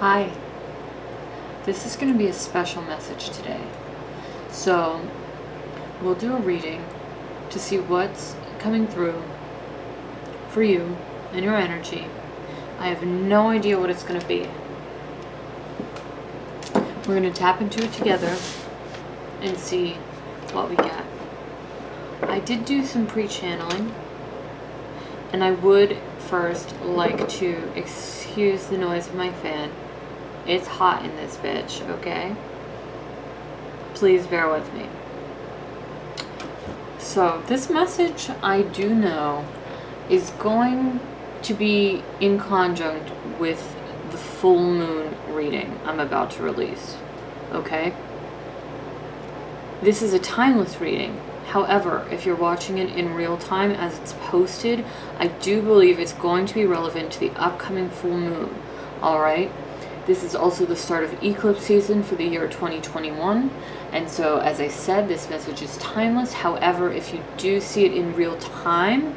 Hi, this is going to be a special message today. So, we'll do a reading to see what's coming through for you and your energy. I have no idea what it's going to be. We're going to tap into it together and see what we get. I did do some pre-channeling, and I would first like to excuse the noise of my fan. It's hot in this bitch, okay? Please bear with me. So, this message, I do know, is going to be in conjunct with the full moon reading I'm about to release, okay? This is a timeless reading. However, if you're watching it in real time as it's posted, I do believe it's going to be relevant to the upcoming full moon, alright? This is also the start of eclipse season for the year 2021, and so as I said, this message is timeless. However, if you do see it in real time,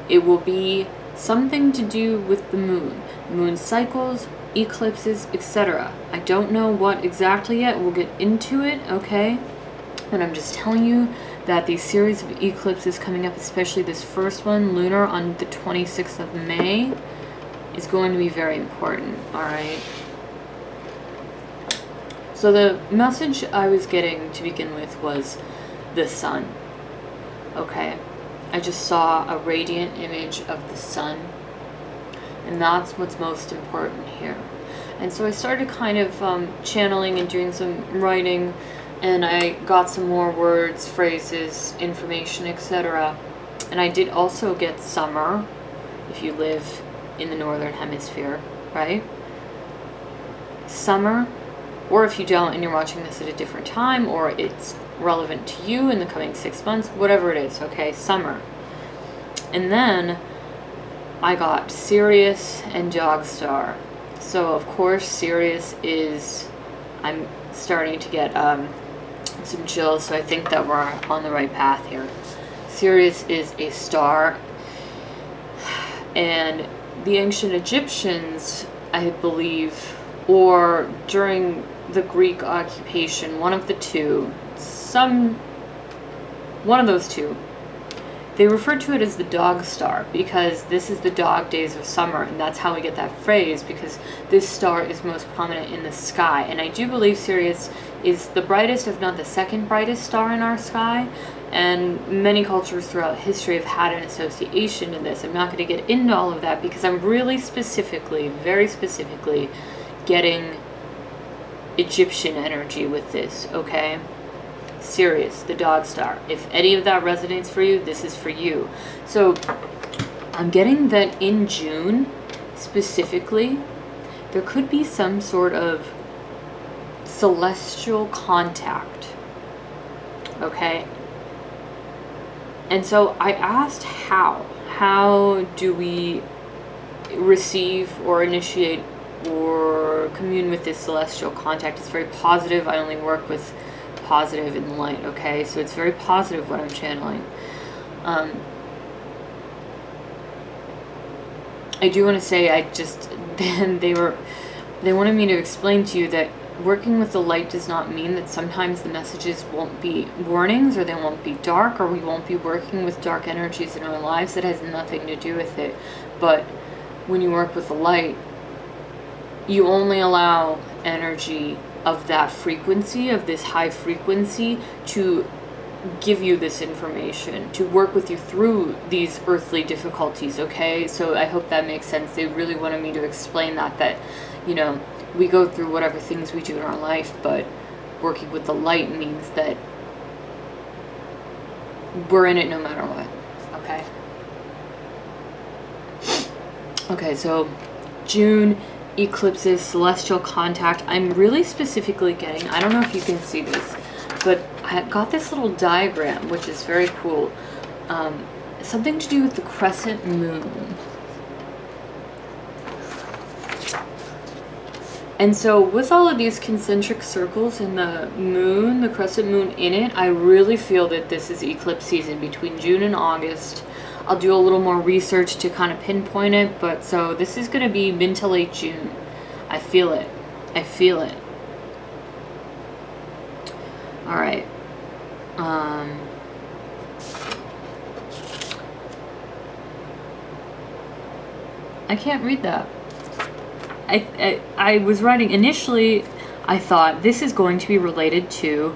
it will be something to do with the moon cycles, eclipses, etc. I don't know what exactly yet. We'll get into it, okay? And I'm just telling you that the series of eclipses coming up, especially this first one, lunar, on the 26th of May, is going to be very important, alright? So the message I was getting to begin with was the sun, okay? I just saw a radiant image of the sun, and that's what's most important here. And so I started kind of channeling and doing some writing, and I got some more words, phrases, information, etc. And I did also get summer, if you live in the northern hemisphere, right? Summer, or if you don't and you're watching this at a different time, or it's relevant to you in the coming 6 months, whatever it is, okay? Summer. And then I got Sirius and Dog Star. So of course Sirius is, I'm starting to get some chills, so I think that we're on the right path here. Sirius is a star, and the ancient Egyptians, I believe, or during the Greek occupation, one of the two, one of those two, they referred to it as the dog star because this is the dog days of summer, and that's how we get that phrase, because this star is most prominent in the sky. And I do believe Sirius is the brightest, if not the second brightest star in our sky, and many cultures throughout history have had an association to this. I'm not going to get into all of that because I'm really specifically, very specifically, getting Egyptian energy with this, okay? Sirius, the dog star. If any of that resonates for you, this is for you. So I'm getting that in June, specifically, there could be some sort of celestial contact, okay? And so I asked how do we receive or initiate or commune with this celestial contact? It's very positive. I only work with positive in light, okay? So it's very positive what I'm channeling. I do want to say, they wanted me to explain to you that working with the light does not mean that sometimes the messages won't be warnings, or they won't be dark, or we won't be working with dark energies in our lives. That has nothing to do with it. But when you work with the light, you only allow energy of that frequency, of this high frequency, to give you this information, to work with you through these earthly difficulties, okay? So I hope that makes sense. They really wanted me to explain that, you know, we go through whatever things we do in our life, but working with the light means that we're in it no matter what, okay? Okay, so June, eclipses, celestial contact. I'm really specifically getting, I don't know if you can see this, but I got this little diagram, which is very cool. Something to do with the crescent moon. And so with all of these concentric circles and the moon, the crescent moon in it, I really feel that this is eclipse season between June and August. I'll do a little more research to kind of pinpoint it, but so this is going to be mid to late June. I feel it. I feel it. All right. I can't read that. I was writing initially, I thought this is going to be related to,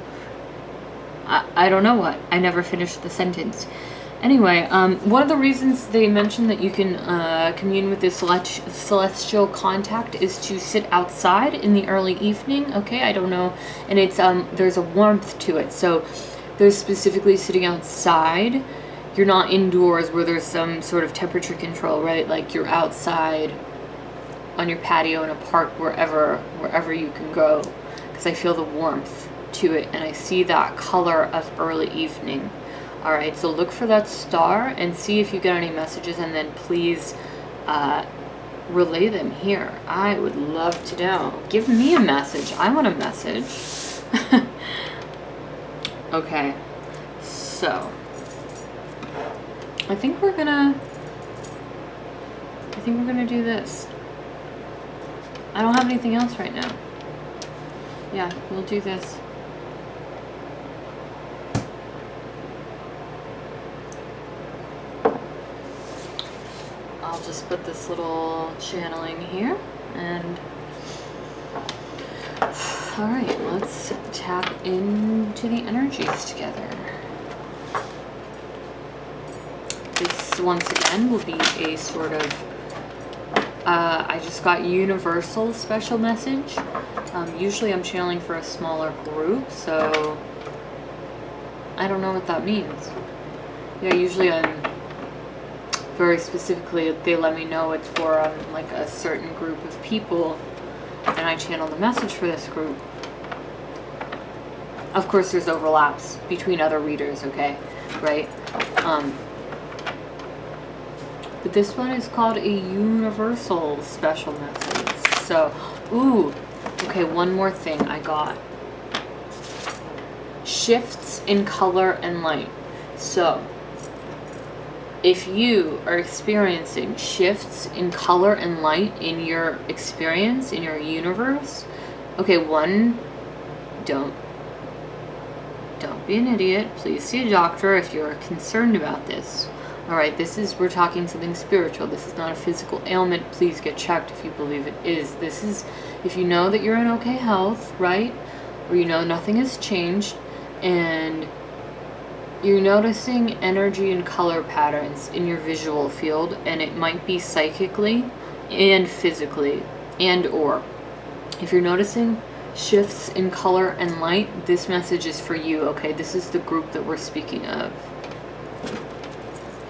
I don't know what. I never finished the sentence. Anyway, one of the reasons they mentioned that you can commune with this celestial contact is to sit outside in the early evening. Okay, I don't know. And it's there's a warmth to it. So there's specifically sitting outside. You're not indoors where there's some sort of temperature control, right? Like you're outside on your patio in a park, wherever you can go. Because I feel the warmth to it, and I see that color of early evening. All right, so look for that star and see if you get any messages, and then please relay them here. I would love to know. Give me a message. I want a message. Okay, so I think we're gonna do this. I don't have anything else right now. Yeah, we'll do this. I'll just put this little channeling here, and all right, let's tap into the energies together. This, once again, will be a sort of, I just got universal special message. Usually I'm channeling for a smaller group, so I don't know what that means. Yeah, usually I'm very specifically, they let me know it's for like a certain group of people, and I channel the message for this group. Of course there's overlaps between other readers, okay, right? But this one is called a universal special message. So, ooh, okay, one more thing I got. Shifts in color and light. So, if you are experiencing shifts in color and light in your experience, in your universe, okay, one, don't be an idiot. Please see a doctor if you're concerned about this. All right, we're talking something spiritual. This is not a physical ailment. Please get checked if you believe it is. This is, if you know that you're in okay health, right? Or you know nothing has changed, and you're noticing energy and color patterns in your visual field, and it might be psychically and physically, and or if you're noticing shifts in color and light, this message is for you, okay? This is the group that we're speaking of.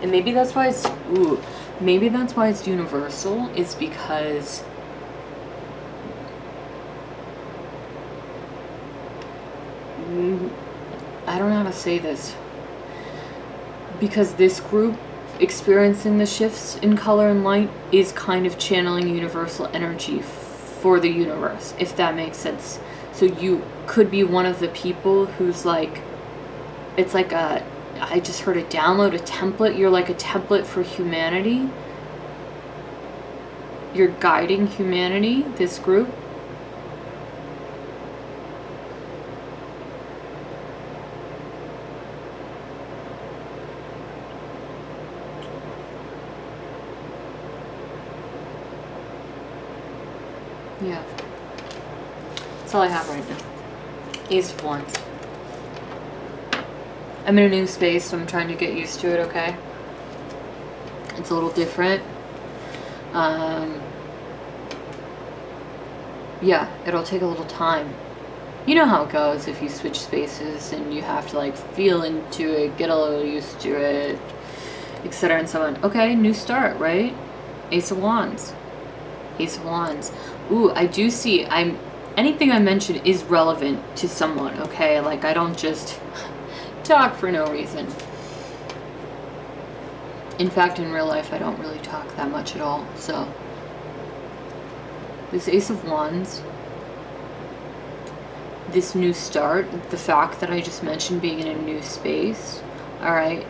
And maybe that's why it's universal, is because I don't know how to say this. Because this group experiencing the shifts in color and light is kind of channeling universal energy for the universe, if that makes sense. So you could be one of the people who's like, it's like I just heard a download, a template. You're like a template for humanity. You're guiding humanity, this group. Yeah. That's all I have right now. Ace of Wands. I'm in a new space, so I'm trying to get used to it, okay? It's a little different. Yeah, it'll take a little time. You know how it goes if you switch spaces and you have to like feel into it, get a little used to it, etc. and so on. Okay, new start, right? Ace of Wands. Ace of Wands. Ooh, I do see, anything I mention is relevant to someone, okay? Like, I don't just talk for no reason. In fact, in real life, I don't really talk that much at all, so. This Ace of Wands, this new start, the fact that I just mentioned being in a new space, all right?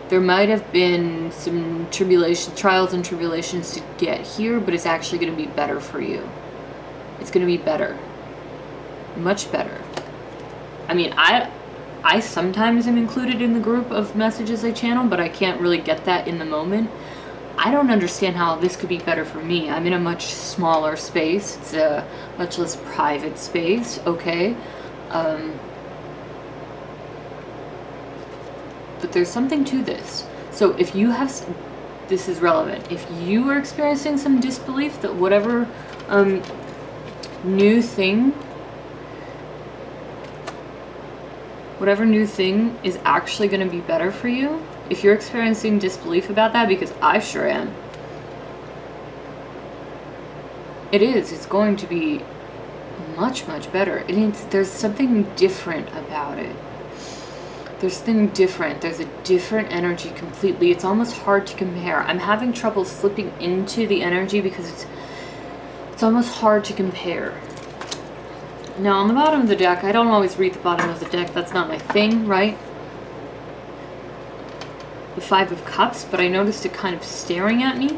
There might have been some trials and tribulations to get here, but it's actually going to be better for you. It's going to be better. Much better. I mean, I sometimes am included in the group of messages I channel, but I can't really get that in the moment. I don't understand how this could be better for me. I'm in a much smaller space. It's a much less private space, okay? But there's something to this. So if you have, this is relevant. If you are experiencing some disbelief that whatever new thing is actually going to be better for you, if you're experiencing disbelief about that, because I sure am, it's going to be much, much better. There's something different about it. There's something different. There's a different energy completely. It's almost hard to compare. I'm having trouble slipping into the energy because it's almost hard to compare. Now, on the bottom of the deck, I don't always read the bottom of the deck. That's not my thing, right? The Five of Cups, but I noticed it kind of staring at me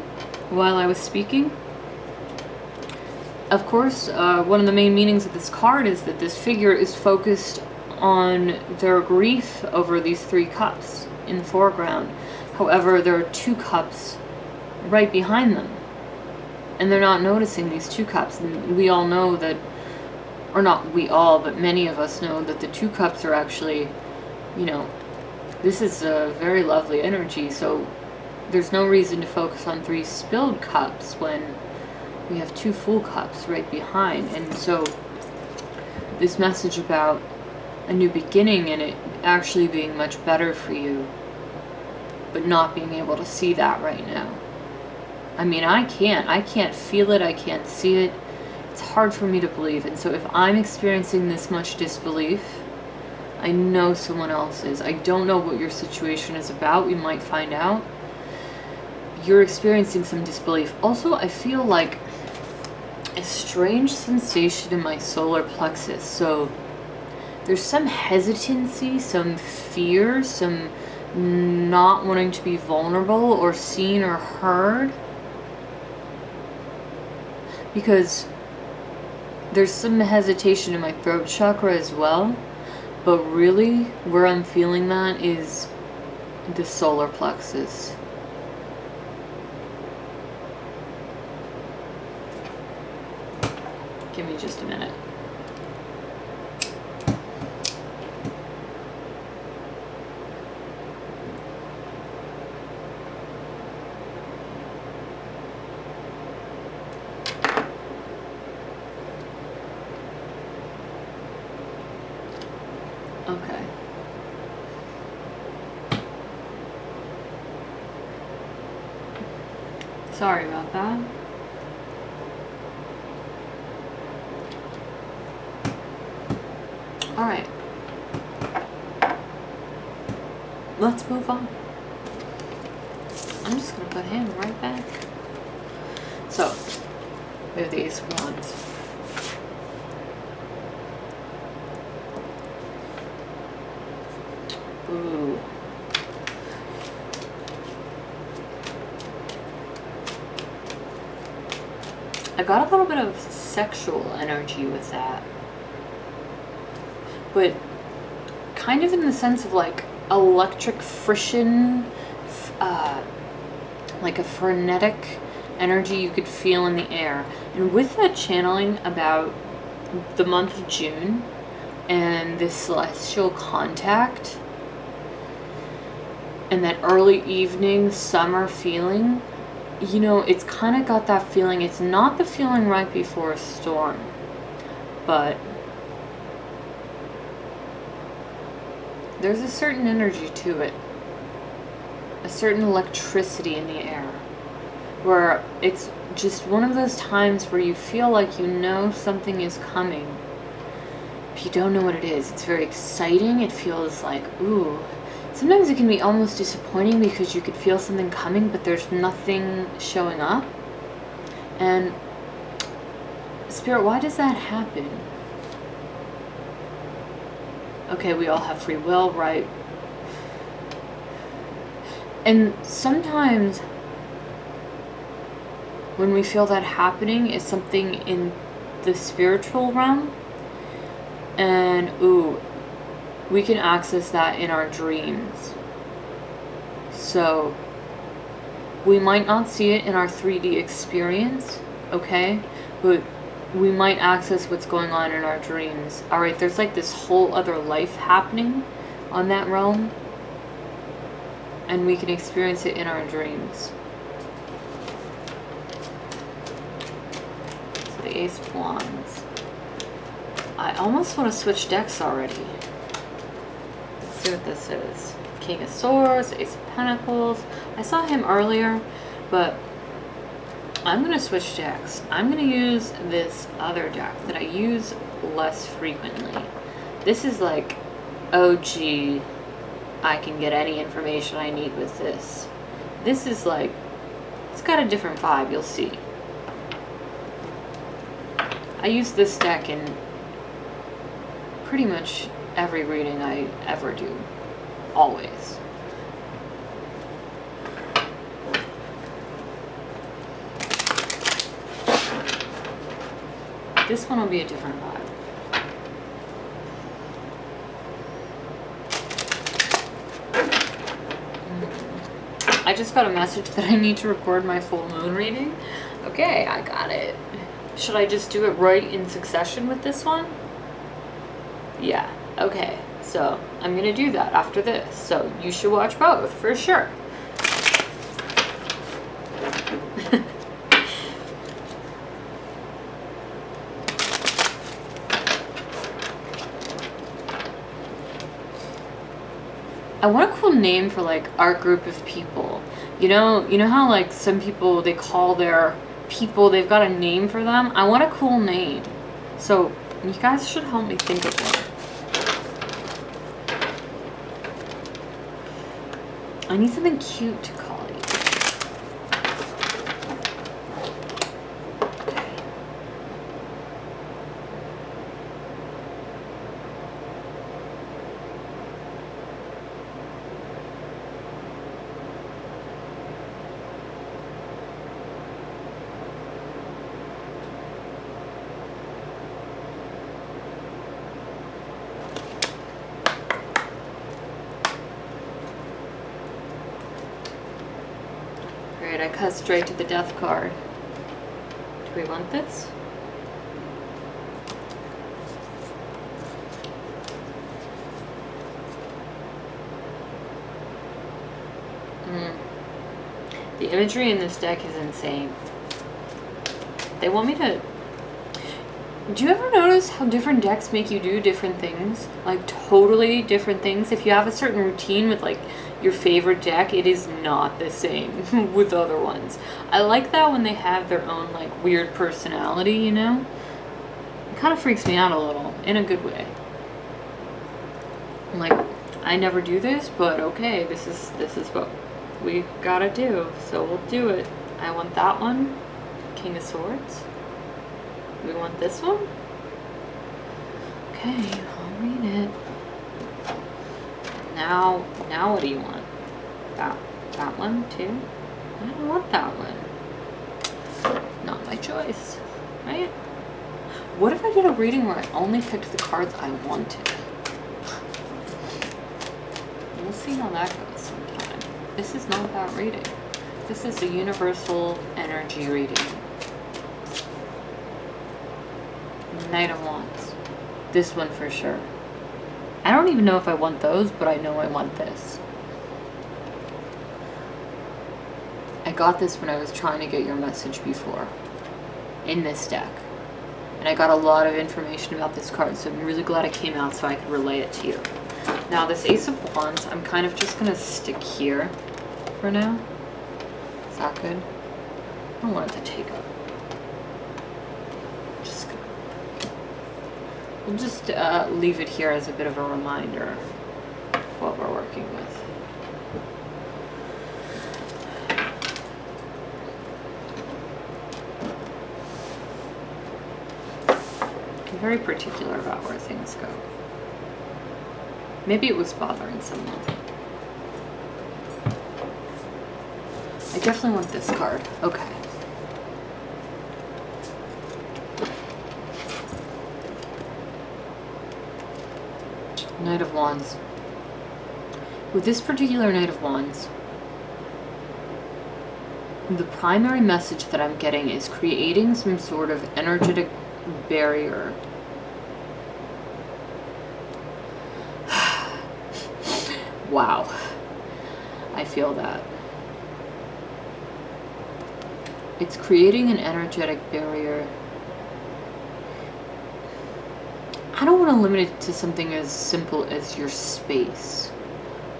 while I was speaking. Of course, one of the main meanings of this card is that this figure is focused on their grief over these 3 cups in the foreground. However, there are 2 cups right behind them, and they're not noticing these 2 cups. And we all know that, or not we all, but many of us know that the 2 cups are actually, you know, this is a very lovely energy, so there's no reason to focus on 3 spilled cups when we have 2 full cups right behind. And so this message about a new beginning and it actually being much better for you, but not being able to see that right now. I mean, I can't feel it, I can't see it. It's hard for me to believe. And so if I'm experiencing this much disbelief, I know someone else is. I don't know what your situation is about. We might find out. You're experiencing some disbelief. Also, I feel like a strange sensation in my solar plexus. So there's some hesitancy, some fear, some not wanting to be vulnerable or seen or heard. Because there's some hesitation in my throat chakra as well. But really, where I'm feeling that is the solar plexus. Give me just a minute. Okay. Sorry about that. All right. Let's move on. I'm just going to put him right back. So, we have the Ace of Wands. Ooh. I got a little bit of sexual energy with that. But kind of in the sense of like electric friction, like a frenetic energy you could feel in the air. And with that channeling about the month of June and this celestial contact and that early evening summer feeling, you know, it's kind of got that feeling. It's not the feeling right before a storm, but there's a certain energy to it, a certain electricity in the air, where it's just one of those times where you feel like you know something is coming, but you don't know what it is. It's very exciting. It feels like, ooh. Sometimes it can be almost disappointing because you could feel something coming, but there's nothing showing up. And Spirit, why does that happen? Okay, we all have free will, right? And sometimes when we feel that happening, it's something the spiritual realm. And, ooh, we can access that in our dreams. So, we might not see it in our 3D experience, okay? But we might access what's going on in our dreams. Alright, there's like this whole other life happening on that realm. And we can experience it in our dreams. So the Ace of Wands. I almost want to switch decks already. Let's see what this is. King of Swords, Ace of Pentacles. I saw him earlier, but I'm going to switch decks. I'm going to use this other deck that I use less frequently. This is like, oh gee, I can get any information I need with this. This is like, it's got a different vibe, you'll see. I use this deck in pretty much every reading I ever do. Always. This one will be a different vibe. I just got a message that I need to record my full moon reading. Okay, I got it. Should I just do it right in succession with this one? Yeah, okay. So I'm going to do that after this. So you should watch both for sure. I want a cool name for like our group of people. You know how like some people, they call their people, they've got a name for them. I want a cool name. So you guys should help me think of one. I need something cute to call you. Okay. I cut straight to the death card. Do we want this? The imagery in this deck is insane. They want me to... Do you ever notice how different decks make you do different things? Like totally different things? If you have a certain routine with like your favorite deck, it is not the same with other ones. I like that when they have their own like weird personality, you know? It kind of freaks me out a little, in a good way. I'm like, I never do this, but okay, this is what we gotta do, so we'll do it. I want that one, King of Swords. We want this one? Okay, I'll read it. Now what do you want? That one too? I don't want that one. Not my choice, right? What if I did a reading where I only picked the cards I wanted? We'll see how that goes sometime. This is not that reading. This is a universal energy reading. Knight of Wands. This one for sure. I don't even know if I want those, but I know I want this. I got this when I was trying to get your message before. In this deck. And I got a lot of information about this card, so I'm really glad it came out so I could relay it to you. Now this Ace of Wands, I'm kind of just going to stick here for now. Is that good? I don't want it to take up. We'll just leave it here as a bit of a reminder of what we're working with. I'm very particular about where things go. Maybe it was bothering someone. I definitely want this card. Okay. Knight of Wands. With this particular Knight of Wands, the primary message that I'm getting is creating some sort of energetic barrier. Wow. I feel that. It's creating an energetic barrier. I don't want to limit it to something as simple as your space.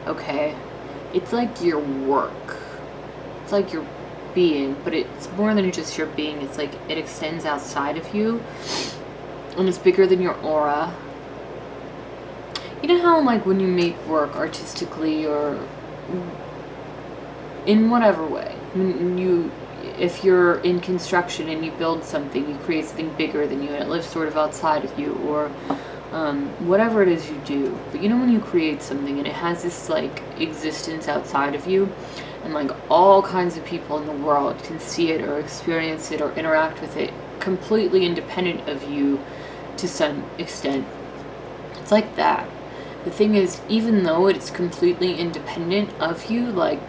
Okay? It's like your work. It's like your being, but it's more than just your being. It's like it extends outside of you, and it's bigger than your aura. You know how, like, when you make work artistically or in whatever way, if you're in construction and you build something, you create something bigger than you, and it lives sort of outside of you, or whatever it is you do. But you know, when you create something and it has this, like, existence outside of you, and, like, all kinds of people in the world can see it or experience it or interact with it completely independent of you to some extent. It's like that. The thing is, even though it's completely independent of you, like,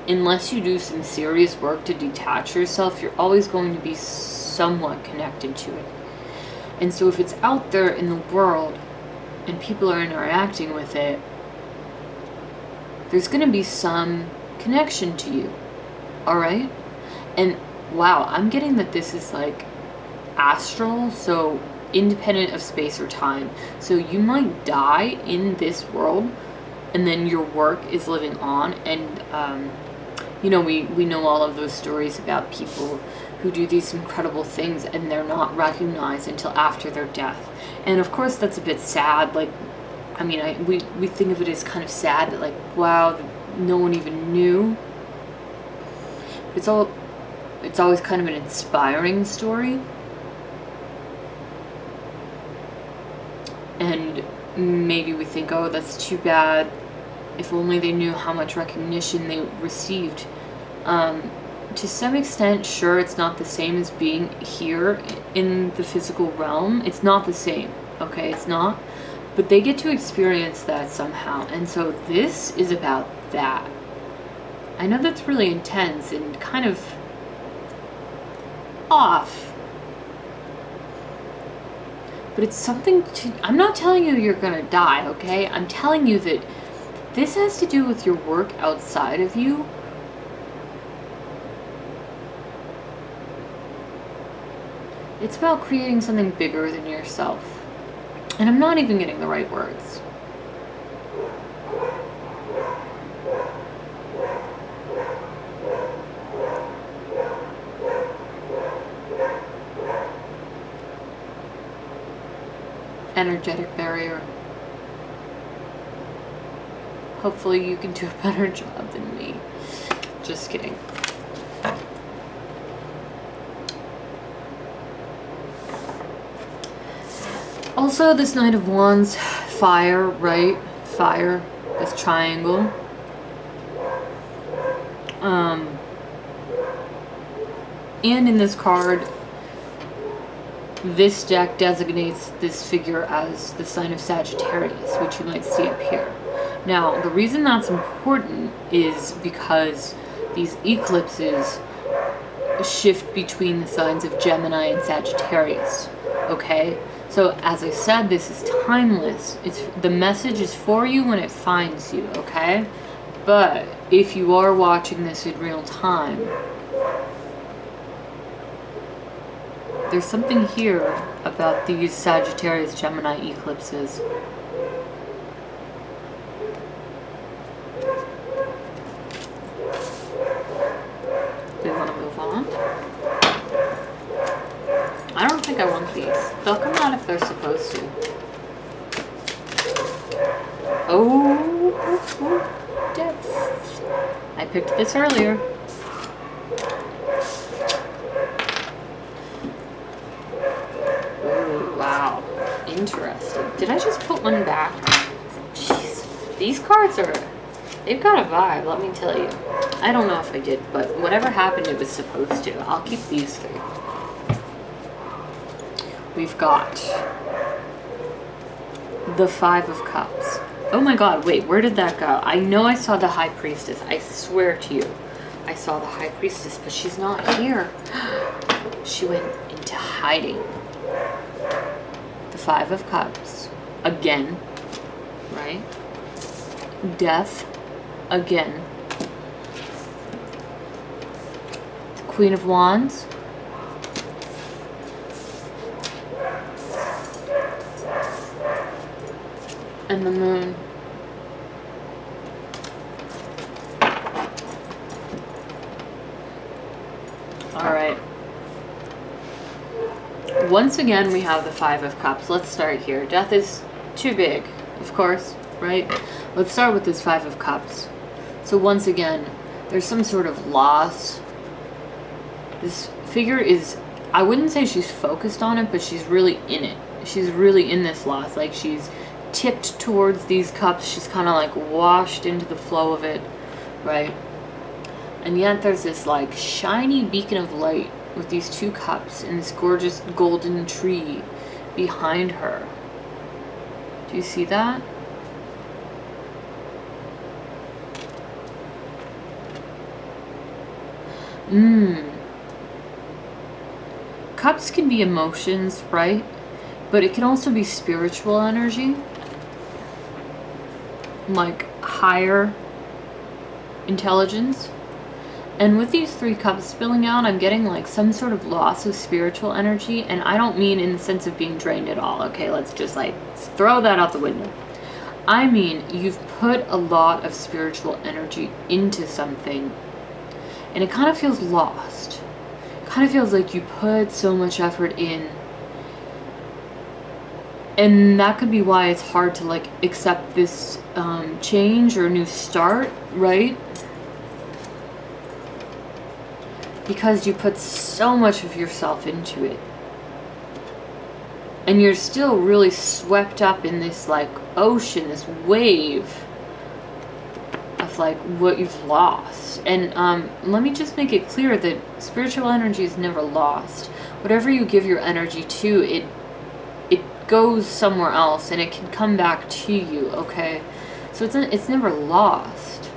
unless you do some serious work to detach yourself, you're always going to be somewhat connected to it. And so if it's out there in the world and people are interacting with it, there's going to be some connection to you. Alright? And wow, I'm getting that this is like astral, so independent of space or time. So you might die in this world, and then your work is living on. And you know, we know all of those stories about people who do these incredible things and they're not recognized until after their death. And of course that's a bit sad. Like, I mean, we think of it as kind of sad that, like, wow, no one even knew. It's always kind of an inspiring story. And maybe we think, oh, that's too bad. If only they knew how much recognition they received. To some extent, sure, it's not the same as being here in the physical realm. It's not the same, okay? It's not. But they get to experience that somehow. And so this is about that. I know that's really intense and kind of off. But it's something to... I'm not telling you you're gonna die, okay? I'm telling you that this has to do with your work outside of you. It's about creating something bigger than yourself. And I'm not even getting the right words. Energetic barrier. Hopefully you can do a better job than me. Just kidding. Also, this Knight of Wands, fire, right? Fire, this triangle. And in this card, this deck designates this figure as the sign of Sagittarius, which you might see up here. Now, the reason that's important is because these eclipses shift between the signs of Gemini and Sagittarius, okay? So, as I said, this is timeless. The message is for you when it finds you, okay? But if you are watching this in real time, there's something here about these Sagittarius Gemini eclipses. Do we want to move on? I don't think I want these. They'll come out if they're supposed to. Oh, depth. I picked this earlier. Ooh, wow. Interesting. Did I just put one back? Jeez. These cards they've got a vibe, let me tell you. I don't know if I did, but whatever happened, it was supposed to. I'll keep these three. We've got the Five of Cups. Oh my God, wait, where did that go? I know I saw the High Priestess. I swear to you, I saw the High Priestess, but she's not here. She went into hiding. The Five of Cups. Again. Right? Death. Again. The Queen of Wands. And the Moon. Alright. Once again, we have the Five of Cups. Let's start here. Death is too big, of course, right? Let's start with this Five of Cups. So once again, there's some sort of loss. This figure is, I wouldn't say she's focused on it, but she's really in it. She's really in this loss. Like, she's tipped towards these cups. She's kind of like washed into the flow of it, right? And yet there's this like shiny beacon of light with these two cups and this gorgeous golden tree behind her. Do you see that? Cups can be emotions, right? But it can also be spiritual energy. Like higher intelligence. And with these three cups spilling out, I'm getting like some sort of loss of spiritual energy. And I don't mean in the sense of being drained at all. Okay, let's just like throw that out the window. I mean, you've put a lot of spiritual energy into something and it kind of feels lost. It kind of feels like you put so much effort in. And that could be why it's hard to like accept this change or new start, right? Because you put so much of yourself into it. And you're still really swept up in this like ocean, this wave of like what you've lost. And let me just make it clear that spiritual energy is never lost. Whatever you give your energy to, it goes somewhere else and it can come back to you, okay? So it's never lost.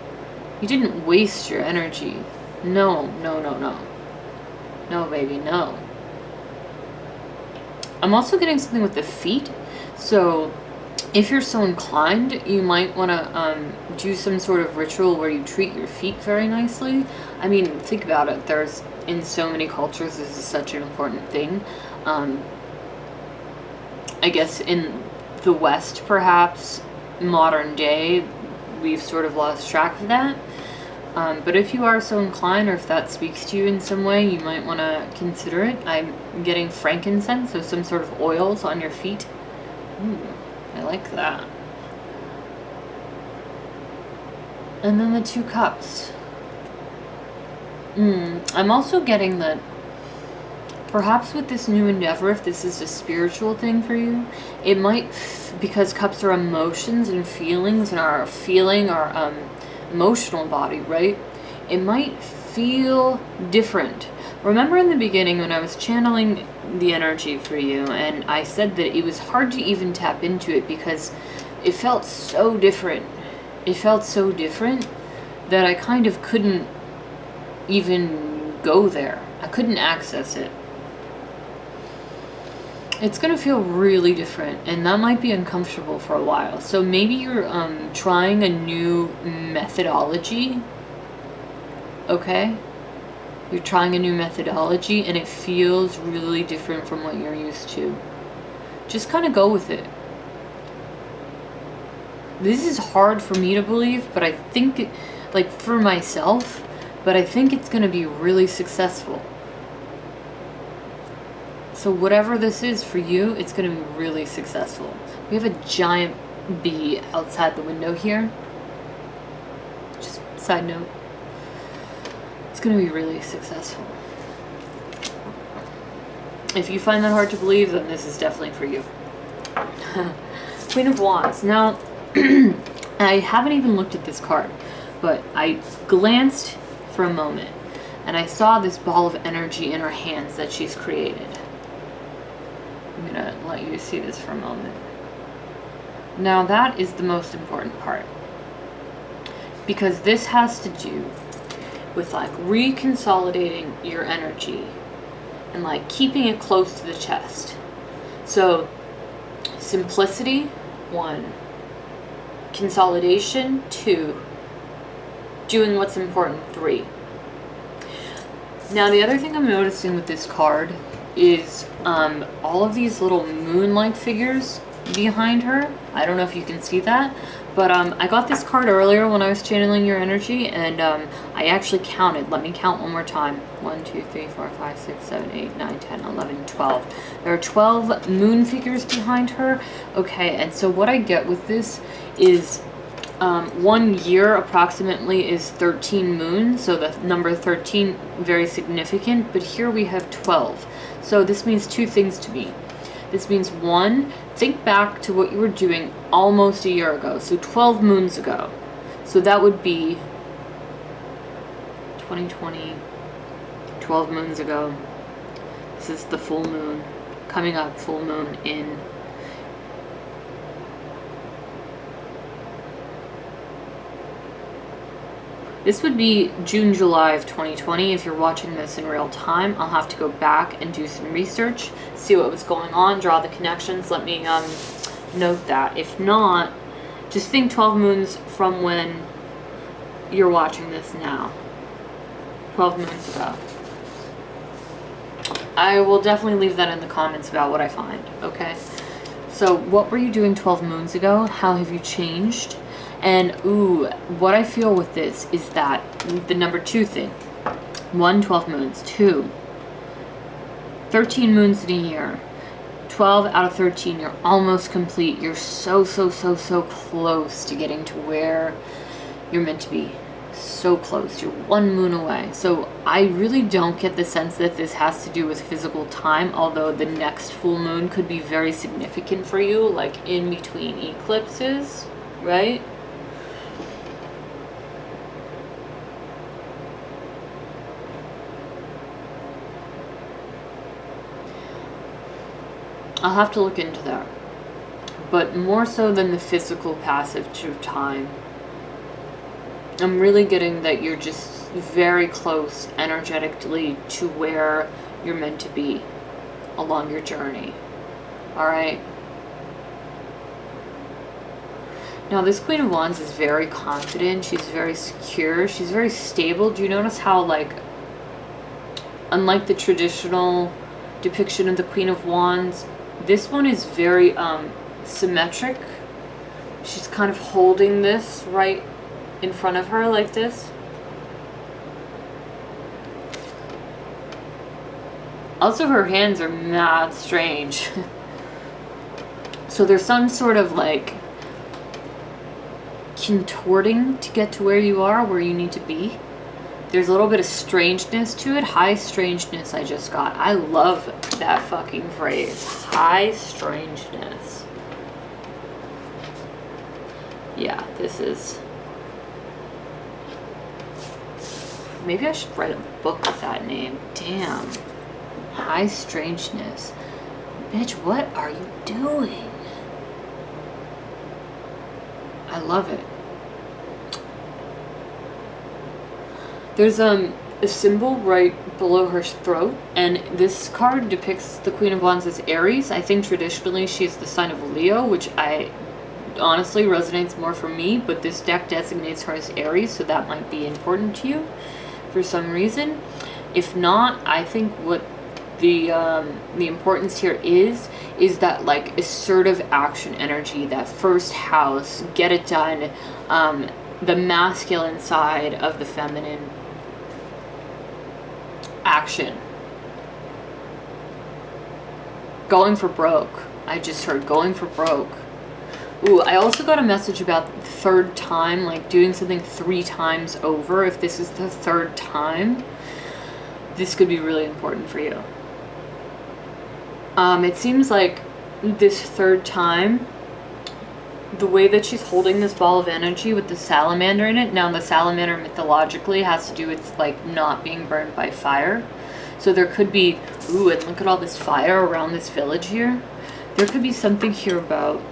You didn't waste your energy. No, no, no, no. No, baby, no. I'm also getting something with the feet. So if you're so inclined, you might want to do some sort of ritual where you treat your feet very nicely. I mean, think about it. There's, in so many cultures, this is such an important thing. I guess in the West, perhaps, modern day, we've sort of lost track of that. But if you are so inclined, or if that speaks to you in some way, you might want to consider it. I'm getting frankincense, so some sort of oils on your feet. Ooh, I like that. And then the two cups. I'm also getting that perhaps with this new endeavor, if this is a spiritual thing for you, it might, because cups are emotions and feelings and our feeling, our emotional body, right? It might feel different. Remember in the beginning when I was channeling the energy for you and I said that it was hard to even tap into it because it felt so different. It felt so different that I kind of couldn't even go there. I couldn't access it. It's going to feel really different, and that might be uncomfortable for a while. So maybe you're trying a new methodology, okay? You're trying a new methodology, and it feels really different from what you're used to. Just kind of go with it. This is hard for me to believe, but I think, like for myself, but I think it's going to be really successful. So whatever this is for you, it's going to be really successful. We have a giant bee outside the window here. Just side note. It's going to be really successful. If you find that hard to believe, then this is definitely for you. Queen of Wands. Now, I haven't even looked at this card, but I glanced for a moment and I saw this ball of energy in her hands that she's created. I'm gonna let you see this for a moment. Now that is the most important part, because this has to do with like reconsolidating your energy and like keeping it close to the chest. So simplicity, 1. Consolidation, 2. Doing what's important, 3. Now the other thing I'm noticing with this card is all of these little moon-like figures behind her. I don't know if you can see that, but I got this card earlier when I was channeling your energy, and I actually counted. Let me count one more time. 1, 2, 3, 4, 5, 6, 7, 8, 9, 10, 11, 12. There are 12 moon figures behind her. Okay, and so what I get with this is 1 year approximately is 13 moons, so the number 13 very significant, but here we have 12. So this means 2 things to me. This means 1, think back to what you were doing almost a year ago, so 12 moons ago. So that would be 2020, 12 moons ago. This is the full moon, coming up, full moon in this would be June, July of 2020. If you're watching this in real time, I'll have to go back and do some research, see what was going on, draw the connections. Let me note that. If not, just think 12 moons from when you're watching this now. 12 moons ago. I will definitely leave that in the comments about what I find, okay? So what were you doing 12 moons ago? How have you changed? And ooh, what I feel with this is that the number 2 thing. 1, 12 moons. 2, 13 moons in a year. 12 out of 13, you're almost complete. You're so close to getting to where you're meant to be. So close. You're 1 moon away. So I really don't get the sense that this has to do with physical time, although the next full moon could be very significant for you, like in between eclipses, right? I'll have to look into that. But more so than the physical passage of time, I'm really getting that you're just very close energetically to where you're meant to be along your journey. Alright? Now this Queen of Wands is very confident. She's very secure. She's very stable. Do you notice how, like, unlike the traditional depiction of the Queen of Wands, this one is very symmetric. She's kind of holding this right in front of her like this. Also, her hands are mad strange. So there's some sort of like contorting to get to where you are, where you need to be. There's a little bit of strangeness to it. High strangeness I just got. I love that fucking phrase. High strangeness. Yeah, this is... Maybe I should write a book with that name. Damn. High strangeness. Bitch, what are you doing? I love it. There's a symbol right below her throat, and this card depicts the Queen of Wands as Aries. I think traditionally she's the sign of Leo, which I honestly resonates more for me, but this deck designates her as Aries, so that might be important to you for some reason. If not, I think what the importance here is that like assertive action energy, that first house, get it done, the masculine side of the feminine action. Going for broke. I just heard going for broke. Ooh, I also got a message about the 3rd time, like doing something 3 times over. If this is the 3rd time, this could be really important for you. It seems like this 3rd time, the way that she's holding this ball of energy with the salamander in it. Now the salamander mythologically has to do with like not being burned by fire. So there could be, ooh, and look at all this fire around this village here. There could be something here about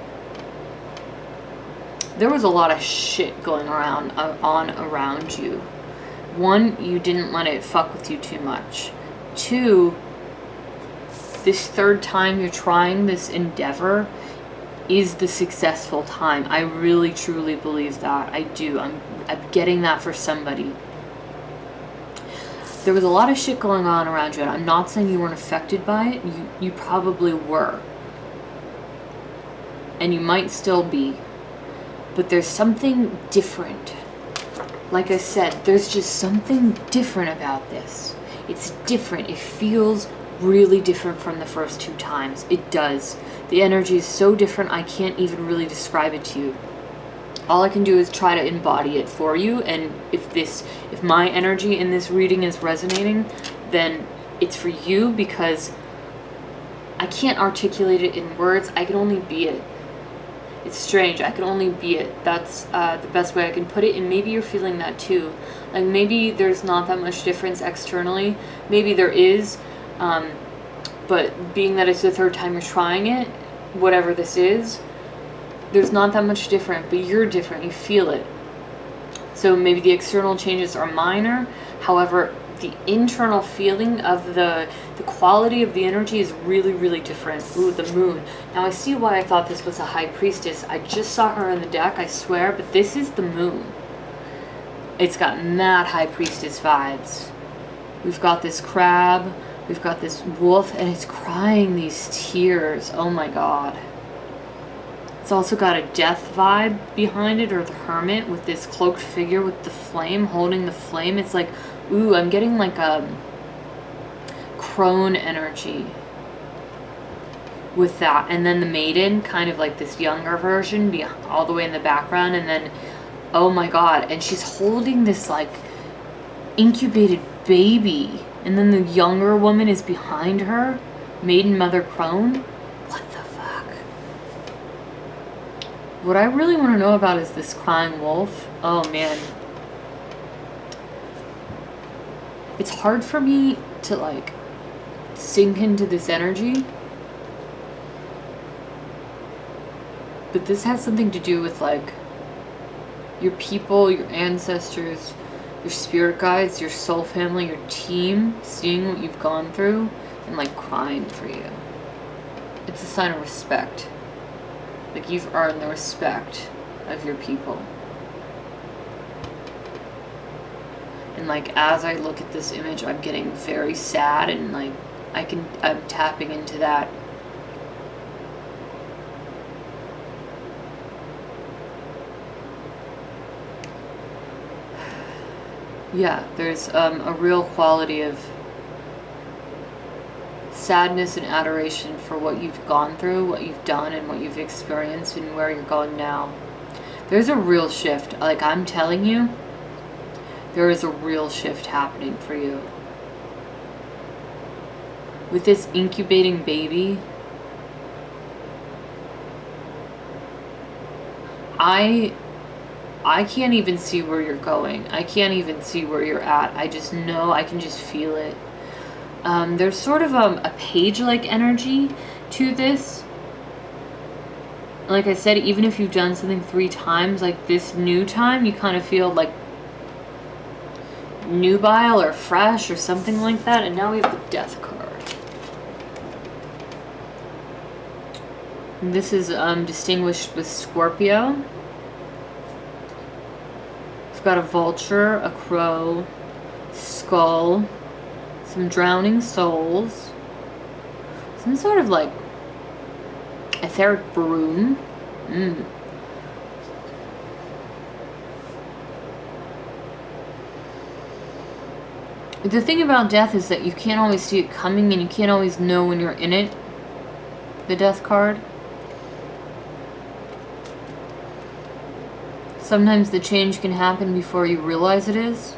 there was a lot of shit going around you. One, you didn't let it fuck with you too much. Two, this third time you're trying this endeavor is the successful time. I really truly believe that. I do. I'm getting that for somebody. There was a lot of shit going on around you, and I'm not saying you weren't affected by it. You probably were. And you might still be. But there's something different. Like I said, there's just something different about this. It's different. It feels really different from the first 2 times. It does. The energy is so different, I can't even really describe it to you. All I can do is try to embody it for you, and if my energy in this reading is resonating, then it's for you, because I can't articulate it in words. I can only be it. It's strange. I can only be it. That's the best way I can put it, and maybe you're feeling that too. Like, maybe there's not that much difference externally. Maybe there is, but being that it's the third time you're trying it, whatever this is, there's not that much different, but you're different. You feel it. So maybe the external changes are minor. However, the internal feeling of the quality of the energy is really, really different. Ooh, the moon. Now I see why I thought this was a high priestess. I just saw her in the deck, I swear, but this is the moon. It's got mad high priestess vibes. We've got this crab, we've got this wolf, and it's crying these tears. Oh my god. It's also got a death vibe behind it, or the hermit with this cloaked figure with the flame, holding the flame. It's like, ooh, I'm getting like a crone energy with that. And then the maiden, kind of like this younger version, all the way in the background. And then, oh my god, and she's holding this like incubated baby. And then the younger woman is behind her, maiden, mother, crone. What I really want to know about is this crying wolf. Oh man. It's hard for me to like sink into this energy. But this has something to do with like your people, your ancestors, your spirit guides, your soul family, your team, seeing what you've gone through and like crying for you. It's a sign of respect. Like, you've earned the respect of your people. And like, as I look at this image, I'm getting very sad, and like, I'm tapping into that. Yeah, there's a real quality of sadness and adoration for what you've gone through, what you've done, and what you've experienced, and where you're going now. There's a real shift. Like, I'm telling you, there is a real shift happening for you. With this incubating baby, I can't even see where you're going. I can't even see where you're at. I just know, I can just feel it. There's sort of a page-like energy to this. Like I said, even if you've done something 3 times, like this new time, you kind of feel like nubile or fresh or something like that. And now we have the Death card. And this is distinguished with Scorpio. We've got a vulture, a crow, skull, some drowning souls, some sort of like etheric broom. The thing about death is that you can't always see it coming, and you can't always know when you're in it. The Death card. Sometimes the change can happen before you realize it is.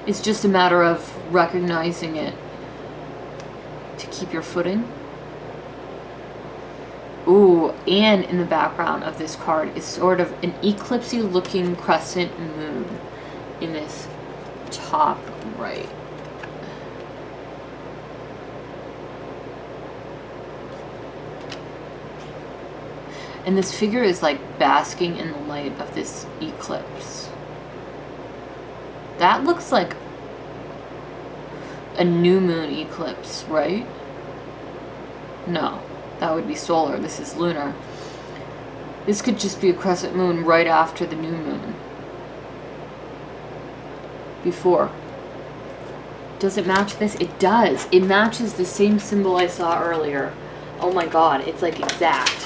It's just a matter of recognizing it to keep your footing. Ooh, and in the background of this card is sort of an eclipsy looking crescent moon in this top right. And this figure is like basking in the light of this eclipse. That looks like a new moon eclipse, right? No, that would be solar. This is lunar. This could just be a crescent moon right after the new moon. Before. Does it match this? It does. It matches the same symbol I saw earlier. Oh my god, it's like exact.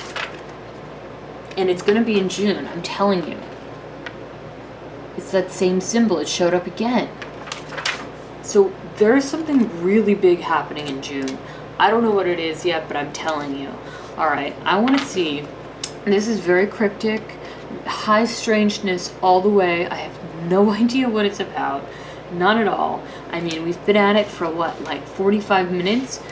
And it's going to be in June, I'm telling you. It's that same symbol. It showed up again. So there's something really big happening in June. I don't know what it is yet, but I'm telling you. Alright, I want to see. This is very cryptic. High strangeness all the way. I have no idea what it's about. None at all. I mean, we've been at it for what, like 45 minutes?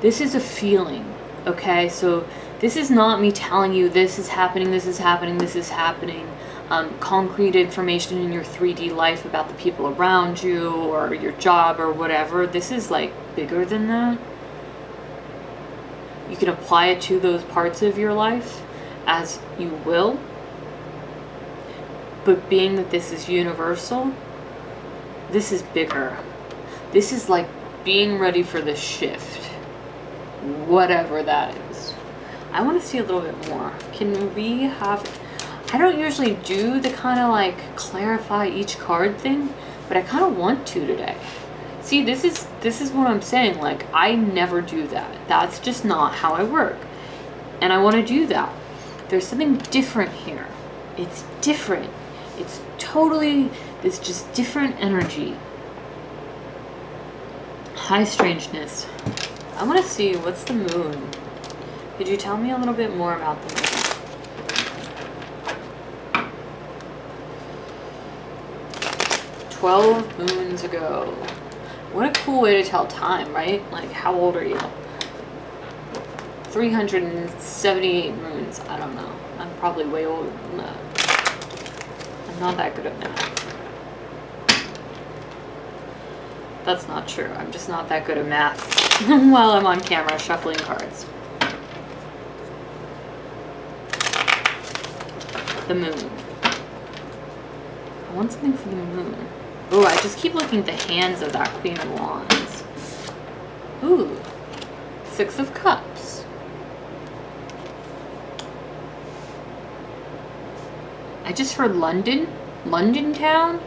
This is a feeling, okay? So this is not me telling you this is happening, this is happening, this is happening. Concrete information in your 3D life about the people around you or your job or whatever. This is like bigger than that. You can apply it to those parts of your life as you will. But being that this is universal, this is bigger. This is like being ready for the shift. Whatever that is. I want to see a little bit more. Can we have... I don't usually do the kind of like clarify each card thing, but I kind of want to today. See, this is what I'm saying. Like, I never do that. That's just not how I work. And I want to do that. There's something different here. It's different. It's totally, it's just different energy. High strangeness. I want to see, what's the moon? Could you tell me a little bit more about the moon? 12 moons ago. What a cool way to tell time, right? Like, how old are you? 378 moons. I don't know. I'm probably way older than that. I'm not that good at math. That's not true. I'm just not that good at math while I'm on camera shuffling cards. The moon. I want something for the moon. Ooh, I just keep looking at the hands of that Queen of Wands. Ooh. 6 of Cups. I just heard London. London town?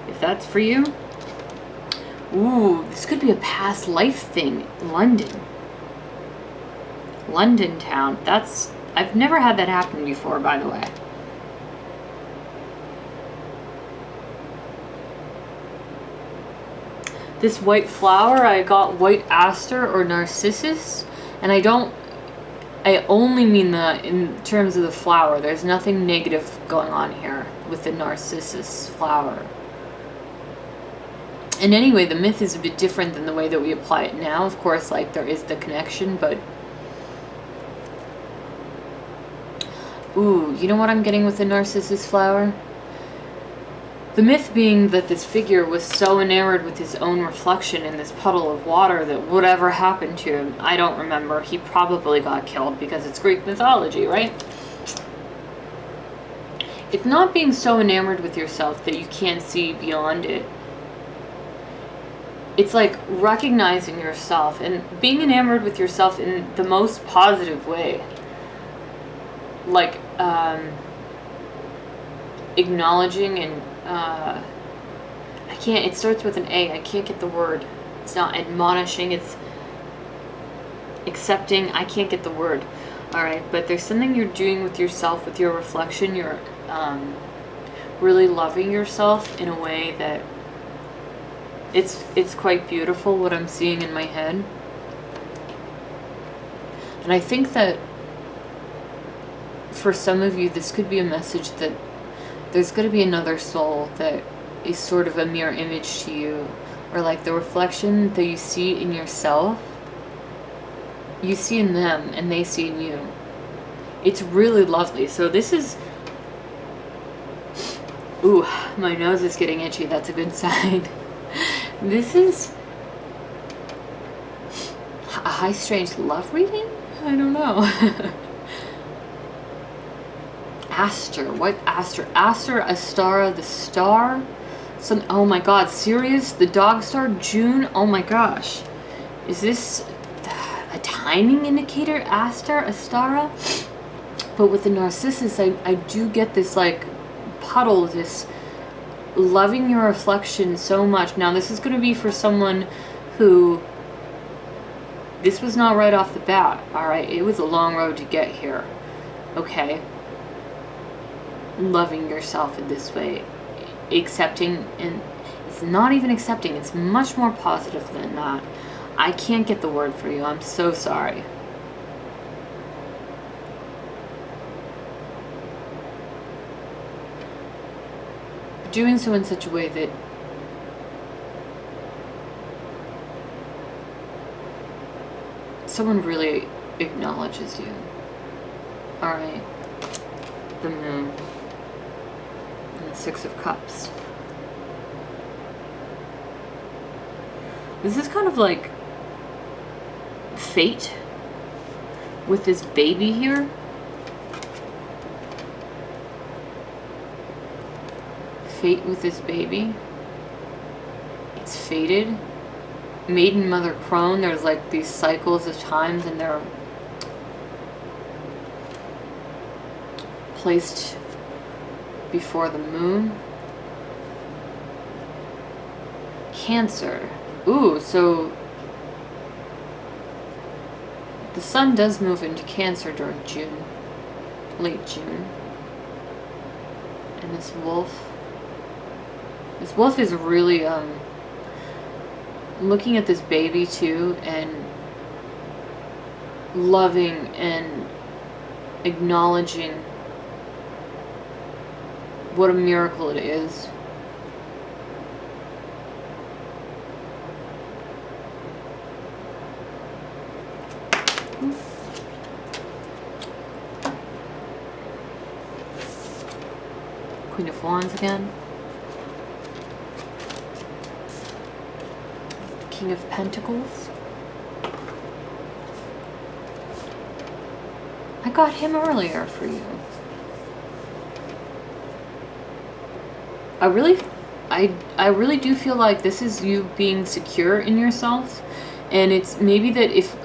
If that's for you. Ooh, this could be a past life thing. London. London town. That's... I've never had that happen before, by the way. This white flower, I got white aster or narcissus, and I only mean that in terms of the flower. There's nothing negative going on here with the narcissus flower. And anyway, the myth is a bit different than the way that we apply it now. Of course, like, there is the connection, but... Ooh, you know what I'm getting with the narcissus flower? The myth being that this figure was so enamored with his own reflection in this puddle of water that whatever happened to him, I don't remember. He probably got killed because it's Greek mythology, right? It's not being so enamored with yourself that you can't see beyond it. It's like recognizing yourself and being enamored with yourself in the most positive way. Like, acknowledging and I can't, it starts with an A. I can't get the word. It's not admonishing, it's accepting. I can't get the word. Alright, but there's something you're doing with yourself, with your reflection. You're really loving yourself in a way that it's quite beautiful, what I'm seeing in my head. And I think that for some of you, this could be a message that there's going to be another soul that is sort of a mirror image to you, or like the reflection that you see in yourself, you see in them and they see in you. It's really lovely. So this is... Ooh, my nose is getting itchy. That's a good sign. This is a high strange love reading? I don't know. Aster. What Aster? Aster, Astara, the star. Some. Oh my God. Sirius, the dog star. June. Oh my gosh. Is this a timing indicator? Aster, Astara. But with the Narcissus, I do get this like puddle. This loving your reflection so much. Now this is going to be for someone who. This was not right off the bat. All right. It was a long road to get here. Okay. Loving yourself in this way, accepting, and it's not even accepting, it's much more positive than that. I can't get the word for you, I'm so sorry. Doing so in such a way that someone really acknowledges you. All right, the moon. And the Six of Cups. This is kind of like fate with this baby here. Fate with this baby. It's fated. Maiden, Mother, Crone. There's like these cycles of times and they're placed before the moon. Cancer. Ooh, so the sun does move into Cancer during June, late June. And this wolf is really looking at this baby too and loving and acknowledging what a miracle it is. Queen of Wands again. King of Pentacles. I got him earlier for you. I really do feel like this is you being secure in yourself, and it's maybe that if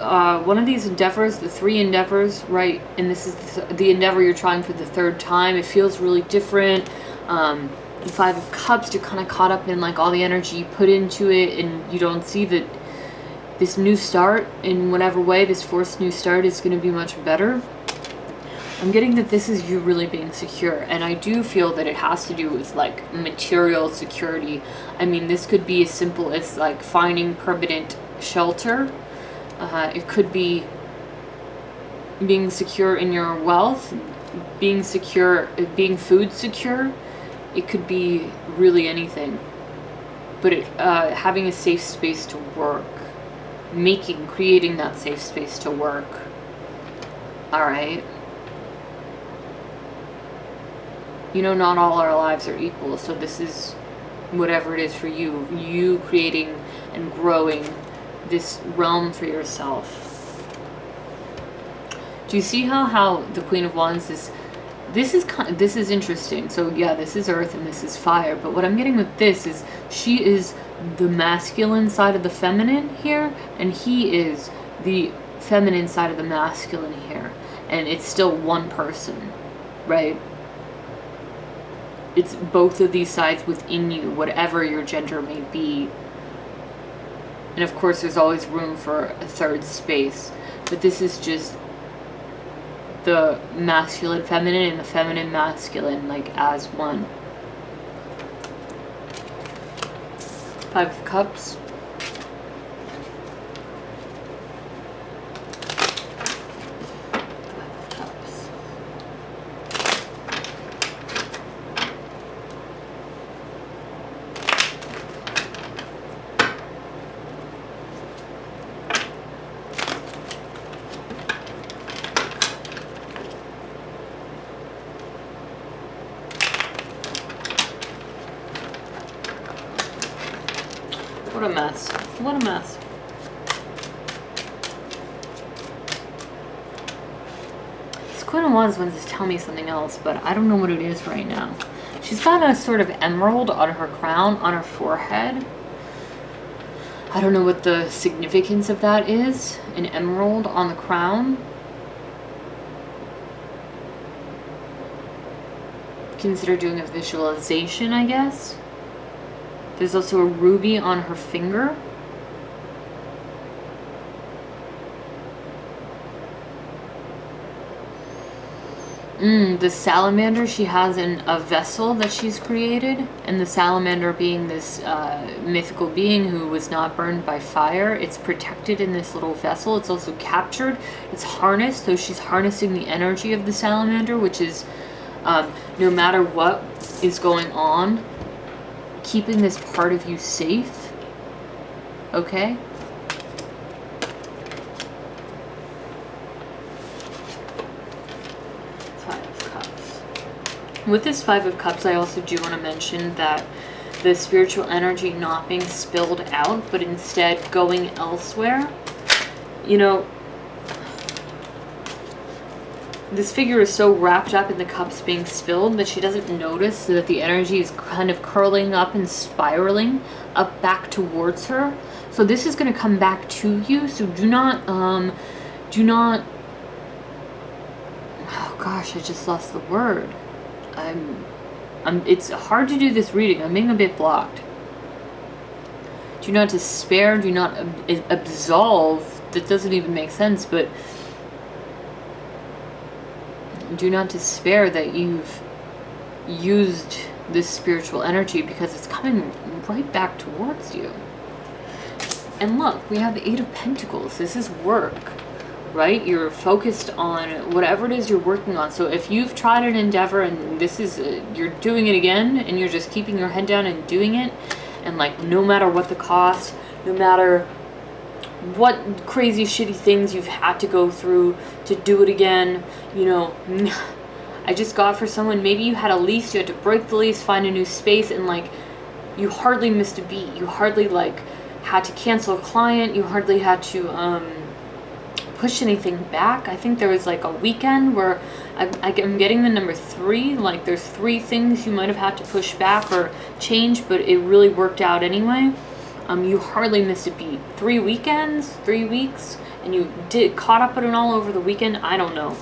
one of these endeavors, the three endeavors, right, and this is the endeavor you're trying for the third time, it feels really different. The Five of Cups, you're kind of caught up in like all the energy you put into it, and you don't see that this new start in whatever way, this forced new start, is going to be much better. I'm getting that this is you really being secure, and I do feel that it has to do with like material security. I mean, this could be as simple as like finding permanent shelter. It could be being secure in your wealth, being secure, being food secure. It could be really anything, but having a safe space to work, creating that safe space to work. All right. You know, not all our lives are equal, so this is whatever it is for you. You creating and growing this realm for yourself. Do you see how the Queen of Wands is? This is interesting. So yeah, this is earth and this is fire. But what I'm getting with this is she is the masculine side of the feminine here, and he is the feminine side of the masculine here. And it's still one person, right? It's both of these sides within you, whatever your gender may be. And of course, there's always room for a third space. But this is just the masculine feminine and the feminine masculine, like as one. Five of Cups. What a mess. What a mess. Queen of Wands wants to tell me something else, but I don't know what it is right now. She's got a sort of emerald on her crown, on her forehead. I don't know what the significance of that is. An emerald on the crown. Consider doing a visualization, I guess. There's also a ruby on her finger. The salamander she has in a vessel that she's created, and the salamander being this mythical being who was not burned by fire. It's protected in this little vessel. It's also captured. It's harnessed, so she's harnessing the energy of the salamander, which is no matter what is going on, keeping this part of you safe. Okay? With this Five of Cups, I also do want to mention that the spiritual energy not being spilled out, but instead going elsewhere. You know, this figure is so wrapped up in the cups being spilled that she doesn't notice that the energy is kind of curling up and spiraling up back towards her. So this is going to come back to you. So do not, oh gosh, I just lost the word. It's hard to do this reading. I'm being a bit blocked. Do not despair. Do not absolve. That doesn't even make sense, but do not despair that you've used this spiritual energy, because it's coming right back towards you. And look, we have the Eight of Pentacles. This is work. Right? You're focused on whatever it is you're working on. So if you've tried an endeavor and this is, you're doing it again, and you're just keeping your head down and doing it, and like no matter what the cost, no matter what crazy shitty things you've had to go through to do it again, you know, I just got for someone, maybe you had a lease, you had to break the lease, find a new space, and like you hardly missed a beat. You hardly like had to cancel a client. You hardly had to, push anything back. I think there was like a weekend where I'm getting the number 3, like there's 3 things you might have had to push back or change, but it really worked out anyway. You hardly missed a beat. 3 weekends, 3 weeks, and you caught up on it all over the weekend. I don't know,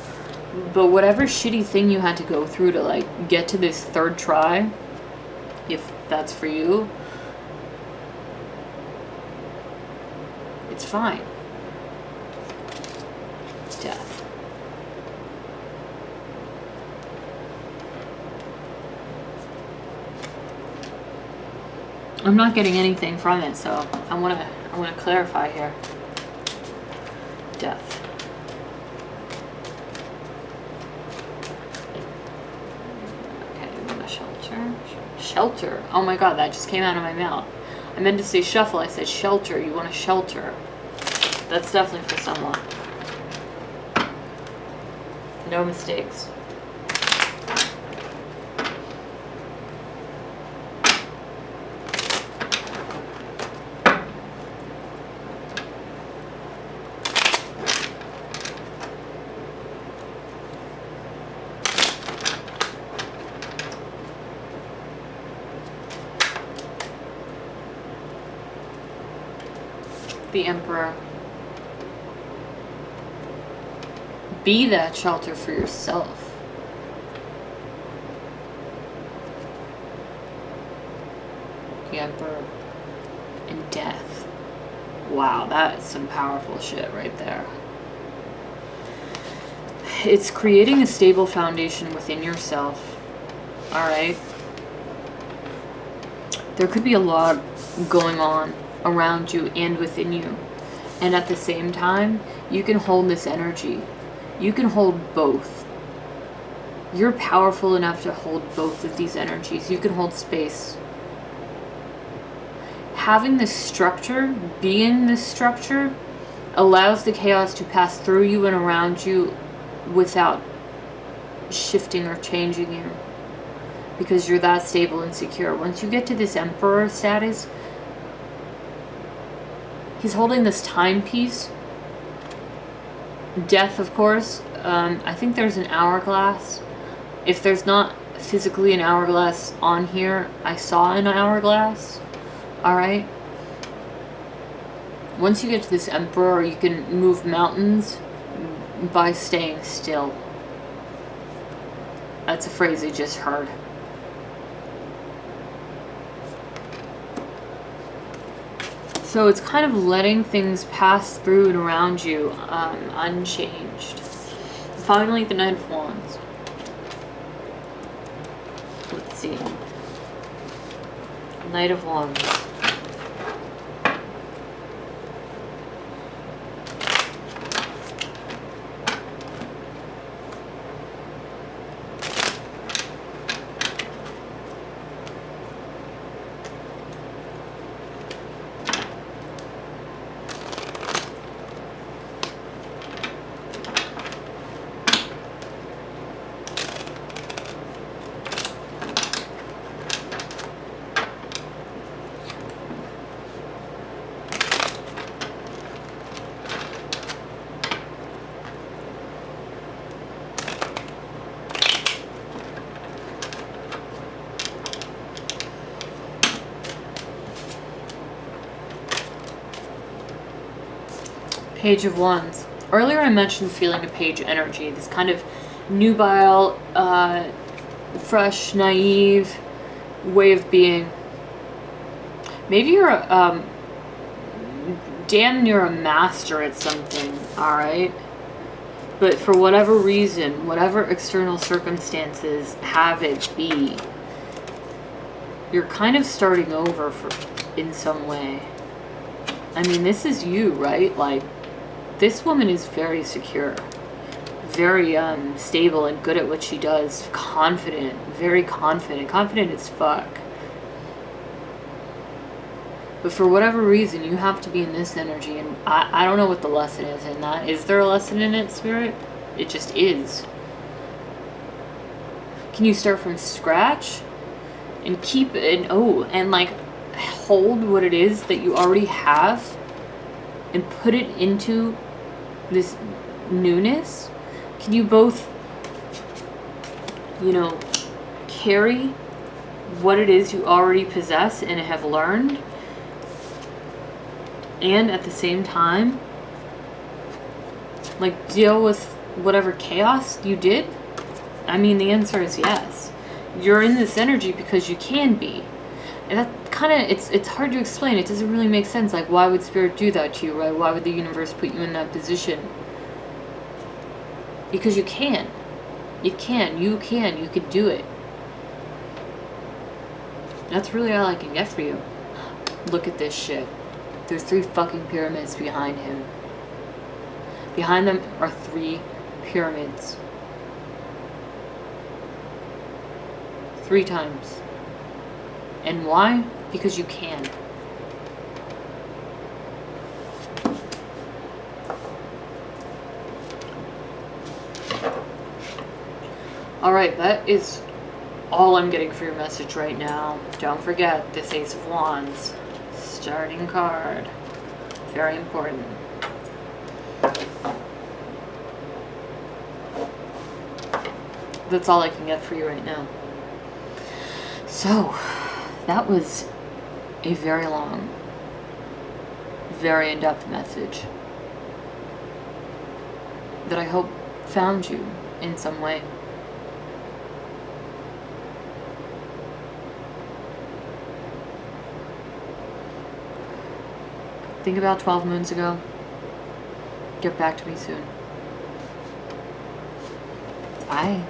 but whatever shitty thing you had to go through to like get to this 3rd try, if that's for you, it's fine. Death. I'm not getting anything from it, so I want to clarify here. Death. Okay, you want a shelter? Shelter. Oh my god, that just came out of my mouth. I meant to say shuffle. I said shelter. You want a shelter. That's definitely for someone. No mistakes. The Emperor. Be that shelter for yourself. The Emperor and Death. Wow, that's some powerful shit right there. It's creating a stable foundation within yourself. Alright? There could be a lot going on around you and within you. And at the same time, you can hold this energy. You can hold both. You're powerful enough to hold both of these energies. You can hold space. Having this structure, being this structure, allows the chaos to pass through you and around you without shifting or changing you. Because you're that stable and secure. Once you get to this Emperor status, he's holding this timepiece. Death, of course, I think there's an hourglass. If there's not physically an hourglass on here, I saw an hourglass. Alright? Once you get to this Emperor, you can move mountains by staying still. That's a phrase I just heard. So it's kind of letting things pass through and around you unchanged. Finally, the Knight of Wands. Let's see. Knight of Wands. Page of Wands. Earlier I mentioned feeling a page energy, this kind of nubile, fresh, naive way of being. Maybe you're damn near a master at something, alright? But for whatever reason, whatever external circumstances have it be, you're kind of starting over in some way. I mean, this is you, right? Like, this woman is very secure, very stable and good at what she does, confident, very confident as fuck. But for whatever reason, you have to be in this energy, and I don't know what the lesson is in that. Is there a lesson in it, Spirit? It just is. Can you start from scratch and keep it, and like hold what it is that you already have and put it into this newness? Can you both, you know, carry what it is you already possess and have learned, and at the same time, like, deal with whatever chaos you did? I mean, the answer is yes. You're in this energy because you can be. And that kind of, it's hard to explain. It doesn't really make sense. Like, why would Spirit do that to you, right? Why would the universe put you in that position? Because you can. You could do it. That's really all I can get for you. Look at this shit. There's 3 fucking pyramids behind him. Behind them are 3 pyramids. 3 times. And why? Because you can. Alright, that is all I'm getting for your message right now. Don't forget this Ace of Wands. Starting card. Very important. That's all I can get for you right now. So, that was a very long, very in-depth message that I hope found you in some way. Think about 12 moons ago. Get back to me soon. Bye.